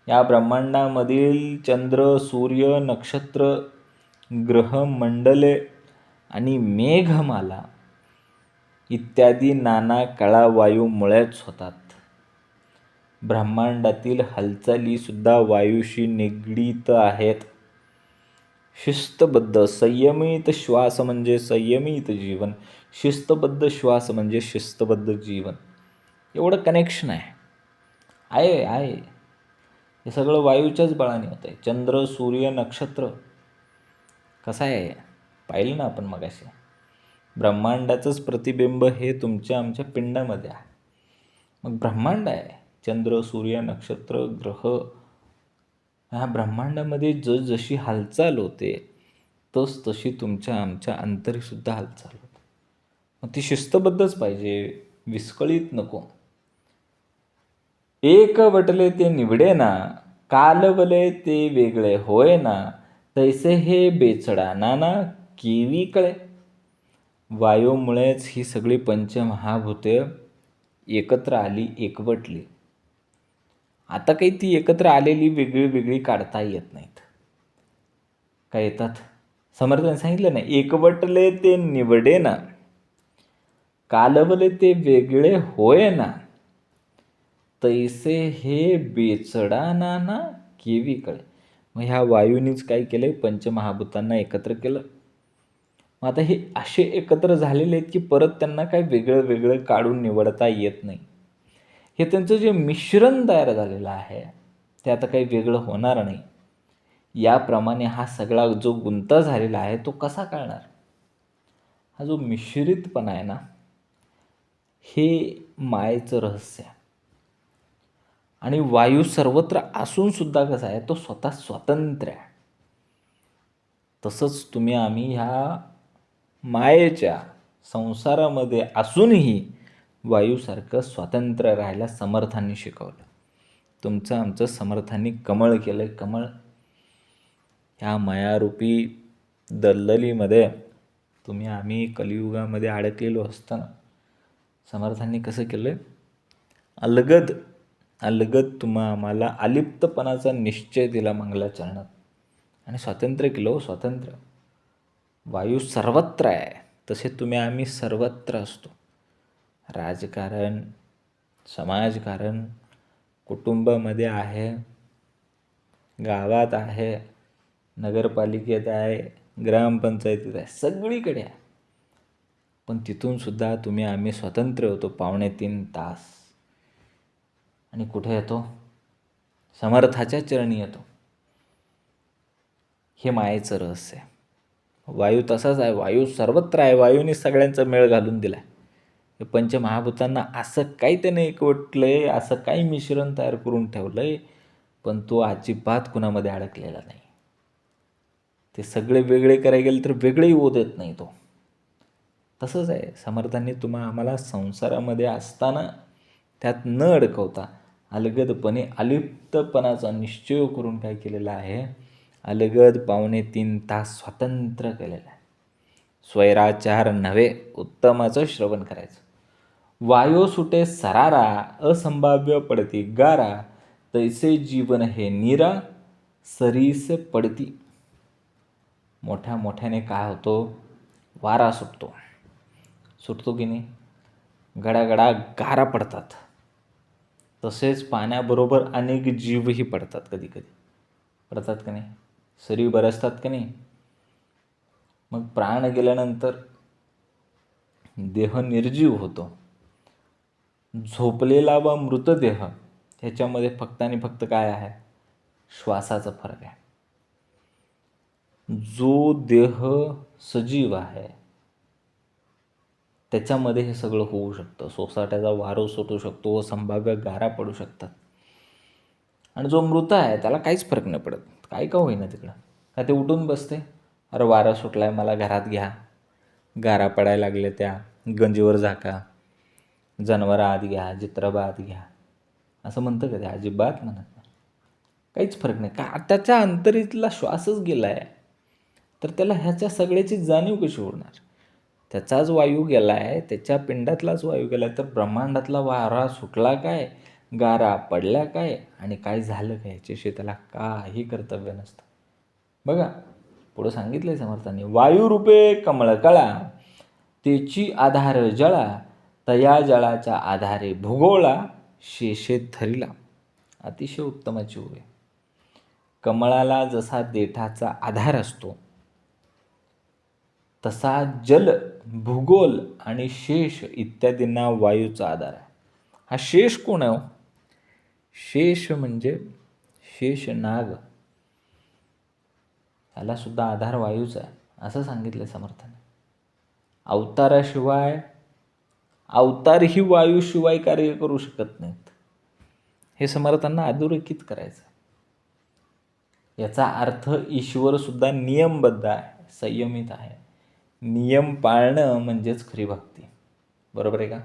या ब्रह्मांडामधील चंद्र, सूर्य, नक्षत्र, ग्रहमंडले आणि मेघमाला इत्यादी नाना कळा वायूमुळेच होतात. ब्रह्मांडातील हालचालीसुद्धा वायूशी निगडीत आहेत. शिस्तबद्ध संयमित श्वास म्हणजे संयमित जीवन, शिस्तबद्ध श्वास म्हणजे शिस्तबद्ध जीवन. एवढं कनेक्शन आहे. आहे हे सगळं वायूच्याच बळाने होतं आहे. चंद्र, सूर्य, नक्षत्र कसं आहे पाहिलं ना आपण मगाशी. ब्रह्मांडाचंच प्रतिबिंब हे तुमच्या आमच्या पिंडामध्ये आहे. मग ब्रह्मांड आहे, चंद्र, सूर्य, नक्षत्र, ग्रह. ह्या ब्रह्मांडामध्ये जशी हालचाल होते तशी तुमच्या आमच्या अंतरीसुद्धा हालचाल होते. मग ती शिस्तबद्धच पाहिजे, विस्कळीत नको. एक वटले ते निवडे ना, कालवले ते वेगळे होय ना, तैसे हे बेचडा नाना केवी कळे. वायूमुळेच ही सगळी पंचमहाभूते एकत्र आली, एकवटली. आता काही ती एकत्र आलेली वेगळी वेगळी काढता येत नाहीत. काय येतात? समर्थाने सांगितलं ना, एकवटले ते निवडे ना, कालवले ते वेगळे होय ना, तैसे हे बेचडा नाना केवी कळे. मग ह्या वायूनीच काय केलं? पंचमहाभूतांना एकत्र केलं. मग आता हे असे एकत्र झालेले आहेत की परत त्यांना काय वेगळं वेगळं काढून निवडता येत नाही. हे त्यांचं जे मिश्रण तयार झालेलं आहे ते आता काही वेगळं होणार नाही. याप्रमाणे हा सगळा जो गुंता झालेला आहे तो कसा कळणार? हा जो मिश्रितपणा आहे ना, हे मायेचं रहस्य आहे. आणि वायू सर्वत्र असून सुद्धा कसा आहे? तो स्वतः स्वतंत्र आहे. तसंच तुम्ही आम्ही ह्या मायेच्या संसारामध्ये असूनही वायूसारखं स्वतंत्र राहायला समर्थांनी शिकवलं. तुमचं आमचं समर्थांनी कमळ केलं. कमळ ह्या मायारूपी दलदलीमध्ये तुम्ही आम्ही कलियुगामध्ये अडकलेलो असताना समर्थांनी कसं केलं? अलगद तुम्हा आम्हाला अलिप्तपणाचा निश्चय दिला मंगलाचरणात आणि स्वातंत्र्य केलं. स्वातंत्र्य. वायू सर्वत्र आहे, तसे तुम्ही आम्ही सर्वत्र असतो. राजकारण, समाजकारण, कुटुंबामध्ये आहे, गावात आहे, नगरपालिकेत आहे, ग्रामपंचायतीत आहे, सगळीकडे आहे. पण तिथूनसुद्धा आम्ही स्वतंत्र होतो 2.5 तास. आणि कुठे येतो? समर्थाच्या चरणी येतो. हे मायेचं रहस्य आहे. वायू तसाच आहे, वायू सर्वत्र आहे. वायूने सगळ्यांचा मेळ घालून दिला आहे. हे पंचमहाभूतांना असं काही त्याने एकवटलंय, असं काही मिश्रण तयार करून ठेवलंय, पण तो अजिबात कुणामध्ये अडकलेला नाही. ते सगळे वेगळे करायला गेले तर वेगळेही होत येत नाही तो. तसंच आहे, समर्थांनी आम्हाला संसारामध्ये असताना त्यात न अडकवता अलगदपणे अलिप्तपणाचा निश्चय करून काय केलेला आहे, अलगद 2.5 तास स्वतंत्र केलेला आहे. स्वैराचार नव्हे, उत्तमाचं श्रवण करायचं. वायो सुटे सरारा, असंभाव्य पडती गारा, तैसे जीवन हे नीरा, सरीस पडती. मोठ्या मोठ्याने काय होतो? वारा सुटतो की नाही? गडागडा गारा पडतात. तसेच पाण्याबरोबर अनेक जीवही पडतात. कधी पडतात का नाही? सरी बरसतात का नाही? मग प्राण गेल्यानंतर देह निर्जीव होतो. झोपलेला व मृतदेह ह्याच्यामध्ये फक्त आणि फक्त काय आहे? श्वासाचा फरक आहे. जो देह सजीव आहे त्याच्यामध्ये हे सगळं होऊ शकतं. सोसाट्याचा वारो सुटू शकतो, संभाव्य गारा पडू शकतात. आणि जो मृत आहे त्याला काहीच फरक नाही पडत. काय का होईना तिकडं, का ते उठून बसते, अरे वारा सुटलाय, मला घरात घ्या, गारा पडायला लागले, त्या गंजीवर झाका, जनावरं आत घ्या, जित्राबा आत घ्या, असं म्हणतं का ते? अजिबात म्हणत नाही. काहीच फरक नाही. का? त्याच्या अंतरीतला श्वासच गेला आहे, तर त्याला ह्याच्या सगळ्याची जाणीव कशी होणार? त्याचाच वायू गेला आहे, त्याच्या पिंडातलाच वायू गेला आहे, तर ब्रह्मांडातला वारा सुटला काय, गारा पडल्या काय, आणि काय झालं काय, याच्याशी त्याला काही कर्तव्य नसतं. बघा, पुढं सांगितलंय समर्थांनी, वायुरूपे कमळकळा, तेची आधार जळा, तया जळाच्या आधारे भूगोळा, शेषे धरिला. अतिशय उत्तमाची ओळ आहे. कमळाला जसा देठाचा आधार असतो, तसा जल, भूगोल आणि शेष इत्यादींना वायूचा आधार आहे. हा शेष कोण आहे? शेष म्हणजे शेषनाग, याला सुद्धा आधार वायूचा आहे, असं सांगितलं समर्थाने. अवतारही वायूशिवाय कार्य करू शकत नाहीत, हे समर्थांना अधोरेखित करायचं. याचा अर्थ ईश्वर सुद्धा नियमबद्ध आहे, संयमित आहे. नियम पाळणं म्हणजेच खरी भक्ती. बरोबर आहे का?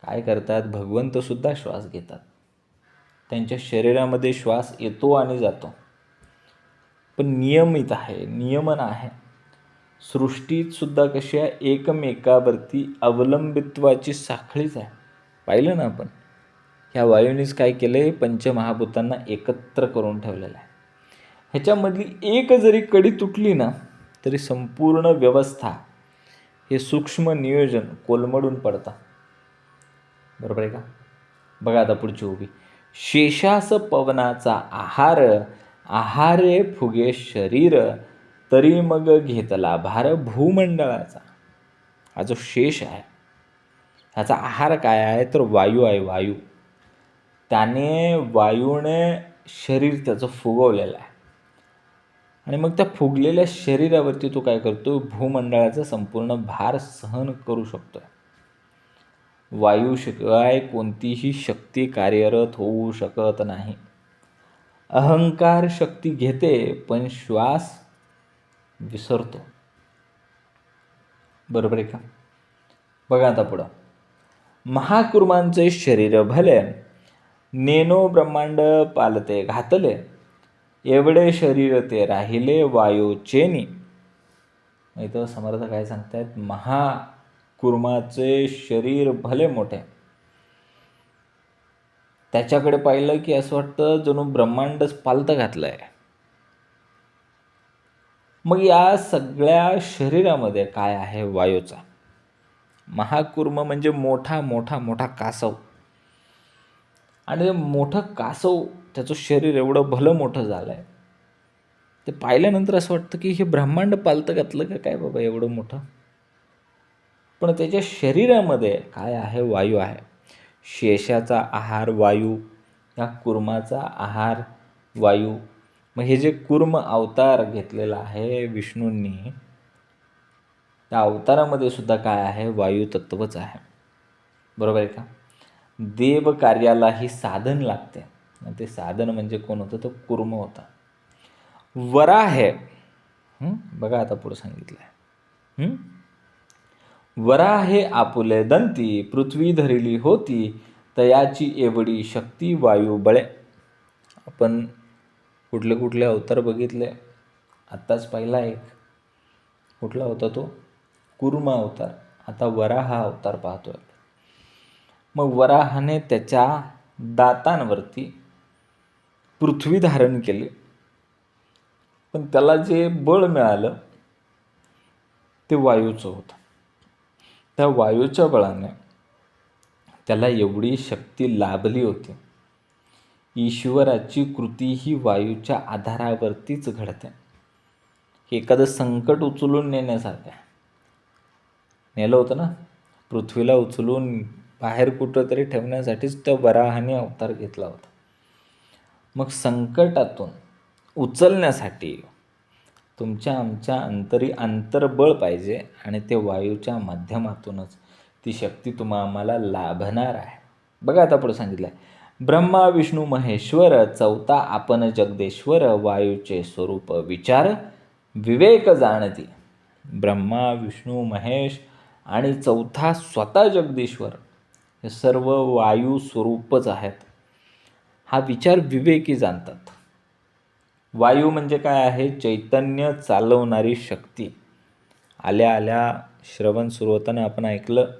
काय करतात? भगवंत सुद्धा श्वास घेतात, त्यांच्या शरीरामध्ये श्वास येतो आणि जातो, पण नियमित आहे, नियमन आहे. सृष्टीत सुद्धा कशी आहे? एकमेकावरती अवलंबित्वाची साखळीच आहे. पाहिलं ना आपण? ह्या वायूनीच काय केलं आहे? पंचमहाभूतांना एकत्र करून ठेवलेलं आहे. ह्याच्यामधली एक जरी कडी तुटली ना, तरी संपूर्ण व्यवस्था, हे सूक्ष्म नियोजन कोलमडून पडतं. बरोबर आहे का? बघा आता पुढची उभी, शेषास पवनाचा आहार, आहारे फुगे शरीर, तरी मग घेतला भार भूमंडळाचा. हा जो शेष आहे, ह्याचा आहार काय आहे? तर वायू आहे. वायूने शरीर त्याचं फुगवलेलं आहे, आणि मग त्या फुगलेल्या शरीरावरती तो काय करतो? भूमंडळाचा संपूर्ण भार सहन करू शकतो. वायूशिवाय कोणतीही शक्ती कार्यरत होऊ शकत नाही. अहंकार शक्ती घेते, पण श्वास विसरतो. बरोबर आहे का? बघा आता पुढं, महाकुर्मांचे शरीर भले, नेनो ब्रह्मांड पालते घातले, एवढे शरीर ते राहिले वायूचेनी. इथं समर्थ काय सांगतायत? महाकुर्माचे शरीर भले मोठे, त्याच्याकडे पाहिलं की असं वाटतं जणू ब्रह्मांडच पालतं घातलं आहे. मग या सगळ्या शरीरामध्ये काय आहे? वायूचा. महाकुर्म म्हणजे मोठा मोठा मोठा कासव, आणि मोठं कासव त्याचं शरीर एवढं भलं मोठं झालं आहे. ते पाहिल्यानंतर असं वाटतं की हे ब्रह्मांड पालतं घातलं का काय बाबा एवढं मोठं. पण त्याच्या शरीरामध्ये काय आहे? वायू आहे. शेषाचा आहार वायू, या कुर्माचा आहार वायू. मग हे जे कुर्म अवतार घेतलेला आहे विष्णूंनी, त्या अवतारामध्ये सुद्धा काय आहे? वायू तत्वच आहे. बरोबर आहे का? देव कार्यालाही साधन लागते. ते साधन म्हणजे कोण होतं? तो कुर्म होता. वराह बघा आता पुढे सांगितलं आहे. वराहे आपुले दंती, पृथ्वी धरिली होती, तयाची एवढी शक्ती वायू बळे. आपण कुठले कुठले अवतार बघितले? आत्ताच पहिला एक कुठला होता तो? कुर्म अवतार. आता वराह अवतार पाहतोय. मग वराहाने त्याच्या दातांवरती पृथ्वी धारण केली, पण त्याला जे बळ मिळालं ते वायूचं होतं. त्या वायूच्या बळाने त्याला एवढी शक्ती लाभली होती. ईश्वराची कृती ही वायूच्या आधारावरतीच घडते. एखादं संकट उचलून नेण्यासारखं आहे. नेलं होतं ना, पृथ्वीला उचलून बाहेर कुठं तरी ठेवण्यासाठीच त्या वराहाने अवतार घेतला होता. मग संकटातून उचलण्यासाठी तुमच्या आमच्या अंतरी अंतर्बळ पाहिजे, आणि ते वायूच्या माध्यमातूनच ती शक्ती आम्हाला लाभणार आहे. बघा आता पुढे सांगितलं आहे, ब्रह्मा विष्णू महेश्वर, चौथा आपण जगदेश्वर, वायूचे स्वरूप विचार विवेक जाणती. ब्रह्मा विष्णू महेश आणि चौथा स्वतः जगदीश्वर हे सर्व वायू स्वरूपच आहेत. हा विचार विवेकी जाणतात. वायू म्हणजे काय आहे? चैतन्य चालवणारी शक्ती. आल्या आल्या श्रवण सुरू होताना आपण ऐकलं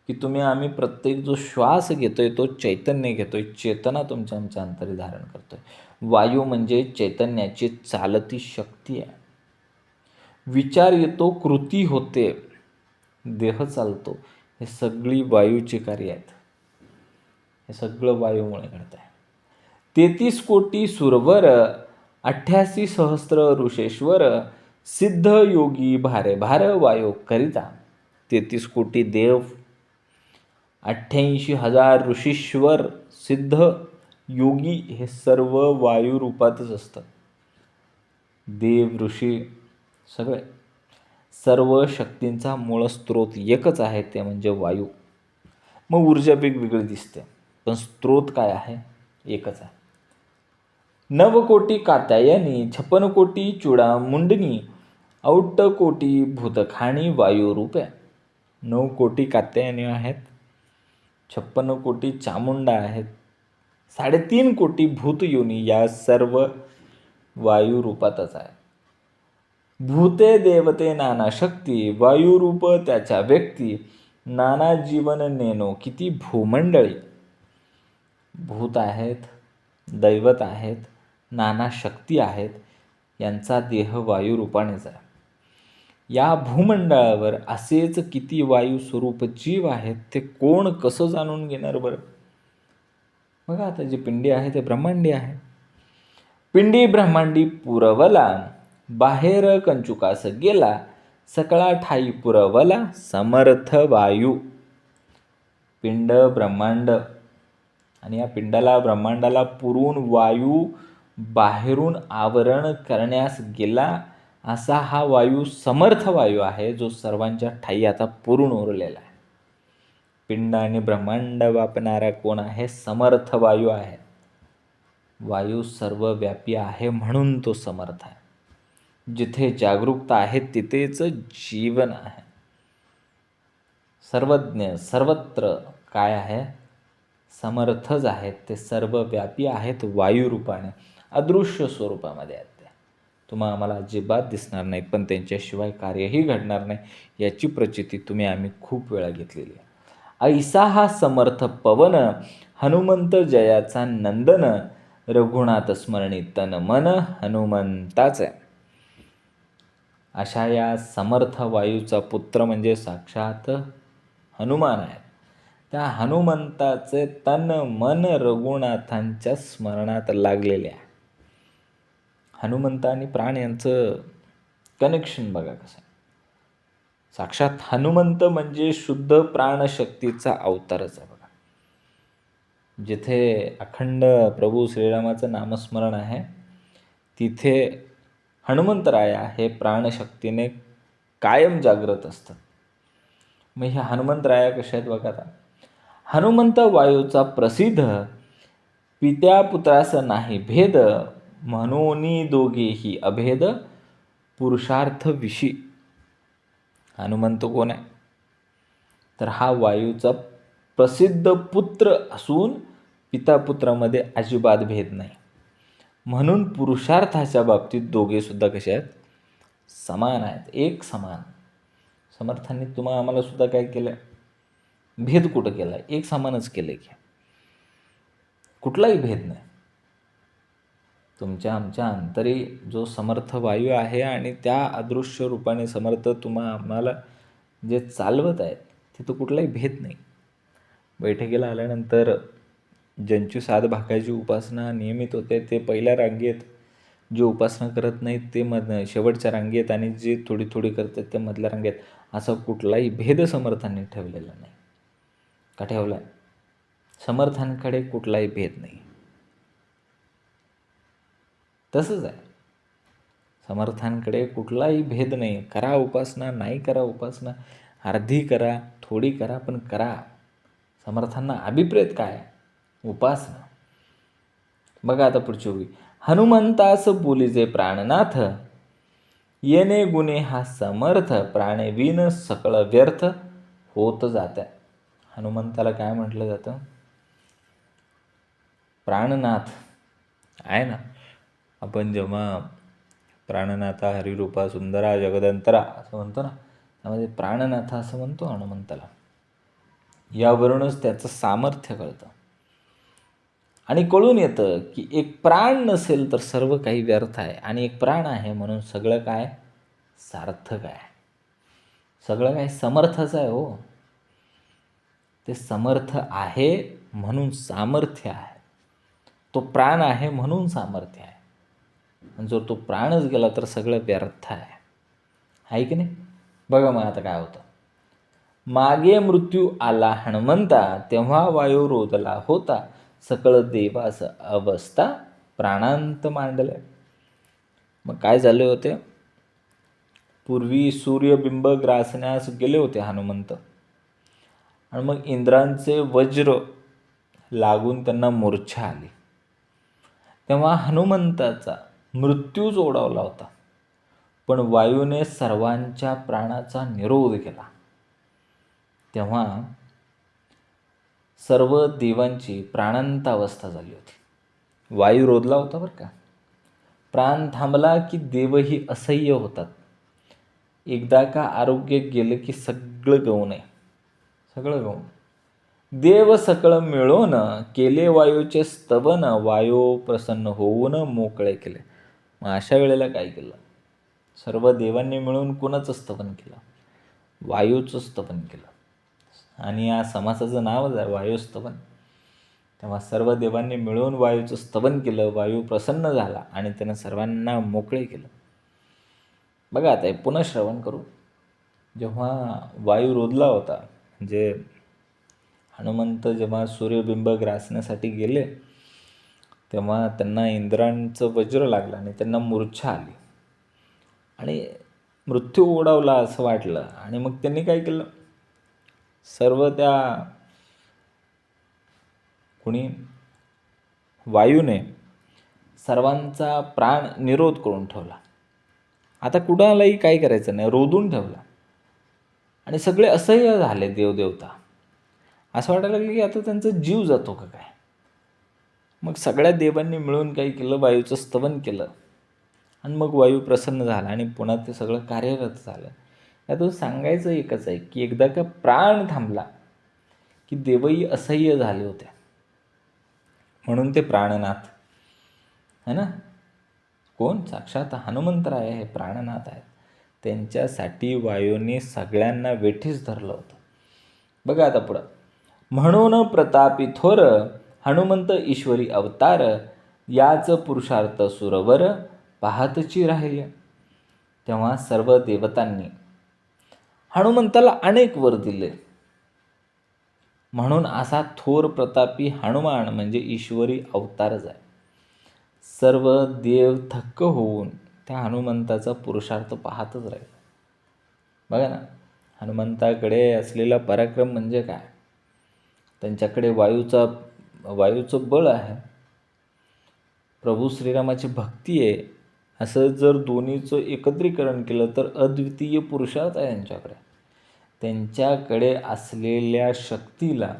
की आम्ही प्रत्येक जो श्वास घेतोय तो चैतन्य घेतोय, चेतना तुमच्या आमच्या अंतरी धारण करतोय. वायू म्हणजे चैतन्याची चालती शक्ती आहे. विचार येतो, कृती होते, देह चालतो, हे सगळी वायूची कार्य आहेत. हे सगळं वायूमुळे घडत आहे. 33 कोटी सुरवर, 88 सहस्त्र ऋषेश्वर, सिद्ध योगी भारे भार वायो करिता. 33 कोटी देव, 88,000 ऋषीश्वर, सिद्ध योगी हे सर्व वायू रूपातच असतात. देव ऋषी सगळे, सर्व शक्तींचा मूळ स्रोत एकच आहे, ते म्हणजे वायू. मग ऊर्जा वेगवेगळी दिसते, पण स्रोत काय आहे? एकच आहे. 9 कोटी कात्यायनी, 56 कोटी चूडामुंडनी, 8 कोटी भूतखाणी वायू रूपे. 9 कोटी कात्यायनी आहेत, 56 कोटी चामुंडा आहेत, 3.5 कोटी भूतयोनी या सर्व वायू रूपातच आहे. भूते देवते नाना शक्ती, वायुरूप त्याच्या व्यक्ती, नाना जीवन नेनो किती भूमंडळी. भूत आहेत, दैवत आहेत, नाना शक्ती आहेत, यांचा देह वायुरूपानेच आहे. या भूमंडळावर असेच किती वायू स्वरूप जीव आहेत, ते कोण कसं जाणून घेणार बरं? बघा आता जे पिंडी आहे ते ब्रह्मांडी आहे. पिंडी ब्रह्मांडी पुरवला, बाहेर कंचुकास गेला, सकळा ठाई पुरवला समर्थ वायू. पिंड ब्रह्मांड, आणि या पिंडाला ब्रह्मांडाला पुरून वायू बाहेरून आवरण करण्यास गेला, असा हा वायू समर्थ वायू आहे, जो सर्वांच्या ठाई आता पुरून उरलेला आहे. पिंड आणि ब्रह्मांड व्यापणारा कोण आहे? समर्थ वायू आहे. वायू सर्वव्यापी आहे म्हणून तो समर्थ आहे. जिथे जागरूकता आहे तिथेच जीवन आहे. सर्वज्ञ सर्वत्र काय आहे? समर्थच आहेत. ते सर्वव्यापी आहेत, वायू रूपाने अदृश्य स्वरूपामध्ये आहेत. ते आम्हाला अजिबात दिसणार नाहीत, पण त्यांच्याशिवाय कार्यही घडणार नाही, याची प्रचिती आम्ही खूप वेळा घेतलेली आहे. ऐसा हा समर्थ पवन, हनुमंत जयाचा नंदन, रघुनाथ स्मरणी तन मन हनुमंताच आहे. अशा या समर्थ वायूचा पुत्र म्हणजे साक्षात हनुमान आहे. त्या हनुमंताचे तन मन रघुनाथांच्या स्मरणात लागलेले आहे. हनुमंत आणि प्राण यांचं कनेक्शन बघा कसं. साक्षात हनुमंत म्हणजे शुद्ध प्राणशक्तीचा अवतारच आहे बघा. जिथे अखंड प्रभू श्रीरामाचं नामस्मरण आहे तिथे हनुमंतराया हे प्राणशक्तीने कायम जागृत असतात. मग ह्या हनुमंतराया कशा आहेत बघा आता. हनुमंत वायूचा प्रसिद्ध, पित्या पुत्रास नाही भेद, म्हणून दोघेही अभेद, पुरुषार्थ विशी. हनुमंत कोण आहे तर हा वायूचा प्रसिद्ध पुत्र असून पितापुत्रामध्ये अजिबात भेद नाही. म्हणून पुरुषार्थाच्या बाबतीत दोघे सुद्धा कसे आहेत, समान आहेत, एक समान. समर्थांनी आम्हाला सुद्धा काय केलं, भेद कुठं केला, एक समानच केलं की. कुठलाही भेद नाही. तुमच्या आमच्या अंतरी जो समर्थ वायू आहे आणि त्या अदृश्य रूपाने समर्थ आम्हाला जे चालवत आहेत तिथं कुठलाही भेद नाही. बैठकीला आल्यानंतर ज्यांची 7 भागाची उपासना नियमित होते ते पहिल्या रांगेत, जे उपासना करत नाहीत ते शेवटच्या रांगेत, आणि जे थोडी थोडी करतात ते मधल्या रांगेत. असा कुठलाही भेद समर्थांनी ठेवलेला नाही. का ठेवला आहे? समर्थांकडे कुठलाही भेद नाही. तसंच आहे, समर्थांकडे कुठलाही भेद नाही. करा उपासना, नाही करा उपासना, अर्धी करा, थोडी करा, पण करा. समर्थांना अभिप्रेत काय, उपासना. बघा आता पुढची ओळी. हनुमंतास बोलिजे प्राणनाथ, येणे गुणे हा समर्थ, प्राणे विन सकळ व्यर्थ होत जात. हनुमंताला काय म्हटलं जातं, प्राणनाथ आहे ना. आपण जेव्हा प्राणनाथा हरिरूपा सुंदरा जगदंतरा असं म्हणतो ना, त्यामध्ये प्राणनाथ असं म्हणतो हनुमंताला. यावरूनच त्याचं सामर्थ्य कळतं आणि कळून येतं की एक प्राण नसेल तर सर्व काही व्यर्थ आहे, आणि एक प्राण आहे म्हणून सगळं काय सार्थक आहे. सगळं काय समर्थच आहे हो. ते समर्थ आहे म्हणून सामर्थ्य आहे. तो प्राण आहे म्हणून सामर्थ्य आहे. जर तो प्राणच गेला तर सगळं व्यर्थ आहे की नाही. बघा मग आता काय होतं. मागे मृत्यू आला हनुमंता, तेव्हा वायू रोधला होता, सकळ देवास अवस्था प्राणांत मांडले. मग काय झाले होते, पूर्वी सूर्यबिंब ग्रासण्यास गेले होते हनुमंत, आणि मग इंद्रांचे वज्र लागून त्यांना मूर्छा आली. तेव्हा हनुमंताचा मृत्यूच ओढावला होता, पण वायूने सर्वांच्या प्राणाचा निरोध केला. तेव्हा सर्व देवांची प्राणांत अवस्था झाली होती. वायू रोधला होता बरं का. प्राण थांबला की देवही असह्य होतात. एकदा का आरोग्य गेलं की सगळं गौण आहे, सगळं गौण. देव सकळ मिळून केले वायूचे स्तवन, वायू प्रसन्न होऊन मोकळे केले. मग अशा वेळेला काय केलं, सर्व देवांनी मिळून कुणाचं स्तवन केलं, वायूचं स्तवन केलं. आणि या समासाचं नावच आहे वायुस्तवन. तेव्हा सर्व देवांनी मिळून वायूचं स्तवन केलं, वायू प्रसन्न झाला आणि त्यानं सर्वांना मोकळे केलं. बघा आता पुन्हा श्रवण करू. जेव्हा वायू रोधला होता, म्हणजे हनुमंत जेव्हा सूर्यबिंब ग्रासण्यासाठी गेले तेव्हा त्यांना इंद्रांचं वज्र लागलं आणि त्यांना मूर्छा आली आणि मृत्यू ओढावला असं वाटलं. आणि मग त्यांनी काय केलं, सर्व त्या वायूने सर्वांचा प्राण निरोध करून ठेवला. आता कुणालाही काय करायचं नाही, रोधून ठेवला. आणि सगळे असह्य झाले देवदेवता. असं वाटायला लागलं की आता त्यांचा जीव जातो का काय. मग सगळ्या देवांनी मिळून काय केलं, वायूचं स्तवन केलं, आणि मग वायू प्रसन्न झाला आणि पुन्हा ते सगळं कार्यरत झालं. यातून सांगायचं एकच आहे की एकदा का प्राण थांबला की देवही असह्य झाले होते, म्हणून ते प्राणनाथ है ना. कोण, साक्षात हनुमंतराय हे प्राणनाथ आहेत. त्यांच्यासाठी वायूने सगळ्यांना वेठीस धरलं होतं. बघा आता पुढं. म्हणून प्रतापी थोर हनुमंत ईश्वरी अवतार, याच पुरुषार्थ सुरवर पाहतची राहिले. तेव्हा सर्व देवतांनी हनुमंताला अनेक वर दिले. म्हणून असा थोर प्रतापी हनुमान म्हणजे ईश्वरी अवतारच आहे. सर्व देव थक्क होऊन त्या हनुमंताचा पुरुषार्थ पाहतच राहील. बघा ना, हनुमंताकडे असलेला पराक्रम म्हणजे काय? त्यांच्याकडे वायूचं बळ आहे, प्रभू श्रीरामाची भक्ती आहे. असं जर दोन्हीचं एकत्रीकरण केलं तर अद्वितीय पुरुषार्थ आहे त्यांच्याकडे. त्यांच्याकडे असलेल्या शक्तीला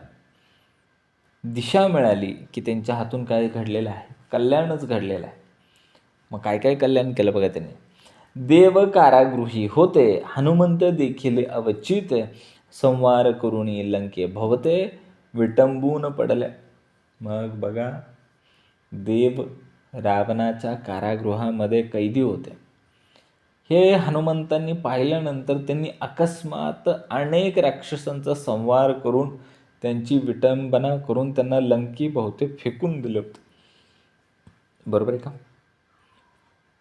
दिशा मिळाली की त्यांच्या हातून काय घडलेलं आहे? कल्याणच घडलेलं आहे. मग काय काय कल्याण केलं बघा त्यांनी. देव कारागृही होते, हनुमंत देखील अवचित, संवार करुणी लंके भवते, विटंबून पडल्या. मग बघा, देव रावणाच्या कारागृहामध्ये कैदी होते. हे हनुमंतांनी पाहिल्यानंतर त्यांनी अकस्मात अनेक राक्षसांचा संहार करून त्यांची विटंबना करून त्यांना लंकी भोवते फेकून दिले होते. बरोबर आहे का?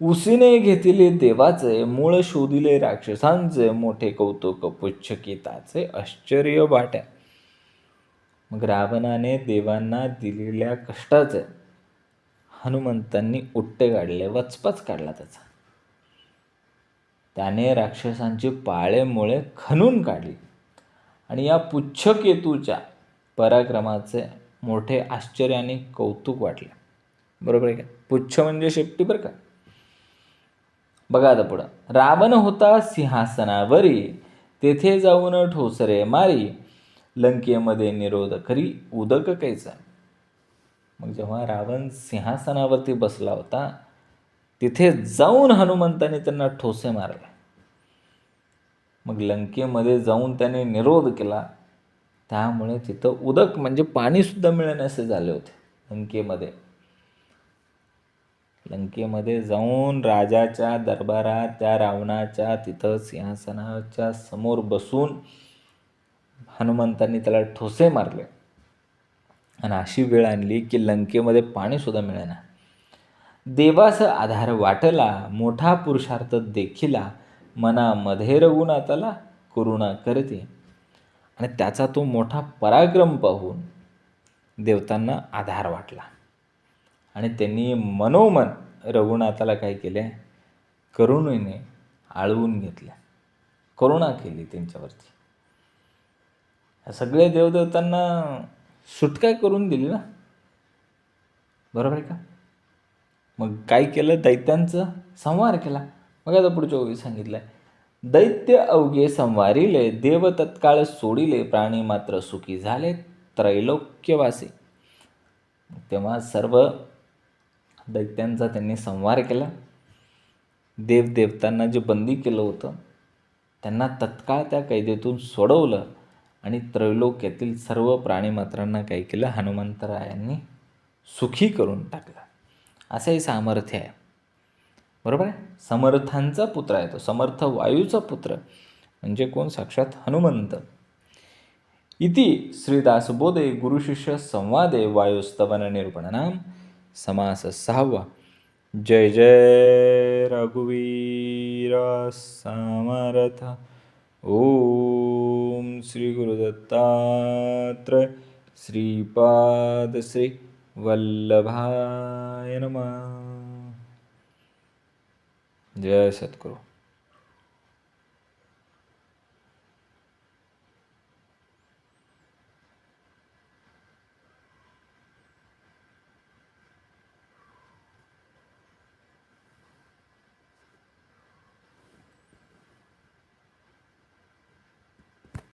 उसीने घेतले देवाचे, मूळ शोधिले राक्षसांचे, मोठे कौतुक पुच्छकिताचे आश्चर्य वाट्या. मग रावणाने देवांना दिलेल्या कष्टाचे हनुमंतांनी उट्टे काढले, वचपच काढला त्याचा. त्याने राक्षसांची पाळेमुळे खणून काढली आणि या पुच्छकेतूच्या पराक्रमाचे मोठे आश्चर्य आणि कौतुक वाटले. बरोबर आहे का? पुच्छ म्हणजे शेपटी बरं का. बघा आता पुढं. रावण होता सिंहासनावरी, तेथे जाऊन ठोसरे मारी, लंकेमध्ये निरोध करी उदक कैचा. मग जेव्हा रावण सिंहासनावरती बसला होता, तिथे जाऊन हनुमंताने त्यांना ठोसे मारले. मग लंकेमध्ये जाऊन त्याने निरोध केला. त्यामुळे तिथं उदक म्हणजे पाणीसुद्धा मिळण्याचे झाले होते लंकेमध्ये. लंकेमध्ये जाऊन राजाच्या दरबारात त्या रावणाच्या तिथं सिंहासनाच्या समोर बसून हनुमंतांनी त्याला ठोसे मारले. आणि अशी वेळ आणली की लंकेमध्ये पाणीसुद्धा मिळेना. देवास आधार वाटला, मोठा पुरुषार्थ देखिला, मनामध्ये रघुनाथाला करुणा करते. आणि त्याचा तो मोठा पराक्रम पाहून देवतांना आधार वाटला आणि त्यांनी मनोमन रघुनाथाला काय केले? करुणेने आळवून घेतले, करुणा केली त्यांच्यावरती. सगळे देवदेवतांना सुटका करून दिली ना. बरोबर आहे का? मग काय केलं? दैत्यांचा संहार केला. मग आता पुढच्या ओळी सांगितलंय, दैत्य अवघे संवारिले, देव तत्काळ सोडिले, प्राणी मात्र सुखी झाले त्रैलोक्यवासी. तेव्हा सर्व दैत्यांचा त्यांनी संहार केला. देवदेवतांना जे बंदी केलं होतं त्यांना तत्काळ त्या कैदेतून सोडवलं आणि त्रैलोक्यातील सर्व प्राणीमात्रांना काय केलं? हनुमंतरायांनी सुखी करून टाकलं. असंही सामर्थ्य आहे. बरोबर आहे? समर्थांचा पुत्र आहे तो, समर्थ वायूचा पुत्र म्हणजे कोण? साक्षात हनुमंत. इति श्रीदासबोधे गुरुशिष्य संवादे वायुस्तवन निरूपणनाम समास 6. जय जय रघुवीर समर्थ. ओम श्री गुरुदत्तात्रय श्रीपाद श्री वल्लभाय नमः. जय सद्गुरु.